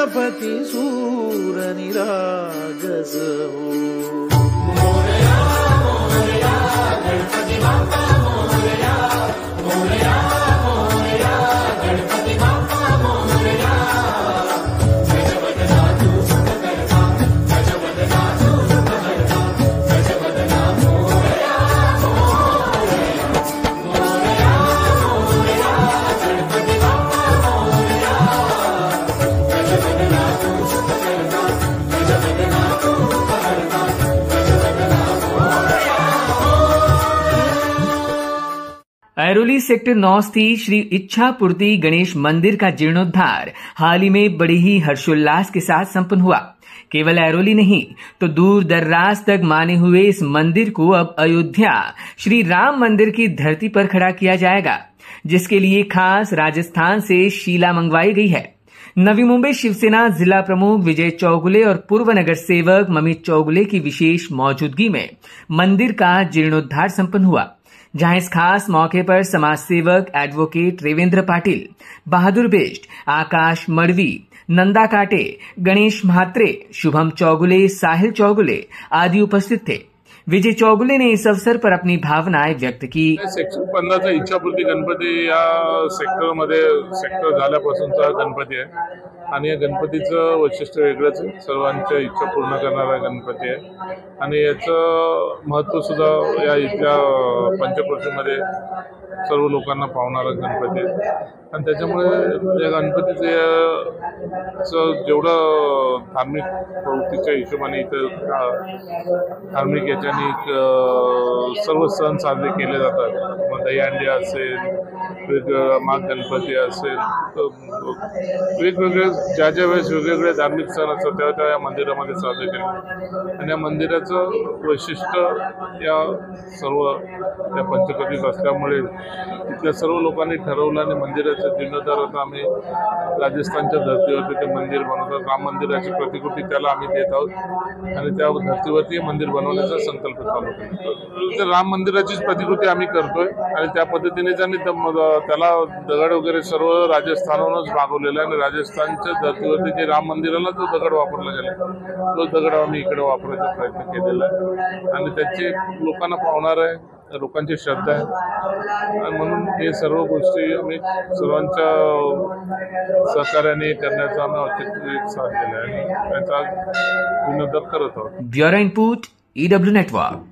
गणपती सूर निरागस हो. ऐरोली सेक्टर 9 स्थित श्री इच्छापूर्ति गणेश मंदिर का जीर्णोद्धार हाल ही में बड़े ही हर्षोल्लास के साथ संपन्न हुआ. केवल ऐरोली नहीं तो दूर दर्राज तक माने हुए इस मंदिर को अब अयोध्या श्री राम मंदिर की धरती पर खड़ा किया जाएगा, जिसके लिए खास राजस्थान से शीला मंगवाई गई है. नवी मुंबई शिवसेना जिला प्रमुख विजय चौगुले और पूर्व नगर सेवक ममित चौगुले की विशेष मौजूदगी में मंदिर का जीर्णोद्धार संपन्न हुआ, जहां इस खास मौके पर समाज सेवक एडवोकेट रेवेंद्र पाटिल, बहादुर बिष्ट, आकाश मड़वी, नंदा काटे, गणेश म्हात्रे, शुभम चौगुले, साहिल चौगुले आदि उपस्थित थे. विजय चौगुले ने इस अवसर पर अपनी भावनाएं व्यक्त की. सेक्टर 15चा इच्छापूर्ती गणपती या सेक्टरमध्ये सेक्टर झाल्यापासूनचा गणपती आहे आणि या गणपतीचं वैशिष्ट्य वेगळंच आहे. सर्वांच्या इच्छा पूर्ण करणारा गणपती आहे आणि याचं महत्त्व सुद्धा या इथल्या पंचक्रोशीमध्ये सर्व लोकांना पावणारा गणपती आहे आणि त्याच्यामुळे या गणपतीचं जेवढं धार्मिक प्रवृत्तीच्या हिशोबाने इथं धार्मिक याच्याने सर्व सण साजरे केले जातात. मग दहीहंडी असेल, माघ गणपती असेल, वेगवेगळे ज्या ज्या वेळेस वेगवेगळे धार्मिक सण असतात तेव्हा त्या या मंदिरामध्ये साजरे केले आणि या मंदिराचं वैशिष्ट्य या सर्व त्या पंचकर्णीत असल्यामुळे तिथल्या सर्व लोकांनी ठरवलं आणि मंदिराच्या जीर्णोद्धारात आम्ही राजस्थानच्या धर्तीवरती ते मंदिर बनवतात. राम मंदिराची प्रतिकृती त्याला आम्ही देत आहोत आणि त्या धर्तीवरती मंदिर बनवण्याचा संकल्प चालू करतो. तर राम मंदिराचीच प्रतिकृती आम्ही करतोय आणि त्या पद्धतीने त्यांनी त्याला दगड वगैरे सर्व राजस्थानहूनच मागवलेला आहे आणि राजस्थानच्या धर्तीवरती जे राम मंदिराला जो दगड वापरला गेला तो दगड आम्ही इकडे वापरायचा प्रयत्न केलेला आहे आणि त्याची लोकांना पावणार आहे, लोकांची श्रद्धा आहे आणि म्हणून हे सर्व गोष्टी आम्ही सर्वांच्या सहकार्याने करण्याचा आम्ही औचित्य साधलेलं आहे आणि त्याचा जीर्णोद्धार करत आहोत. Bureau input EW network.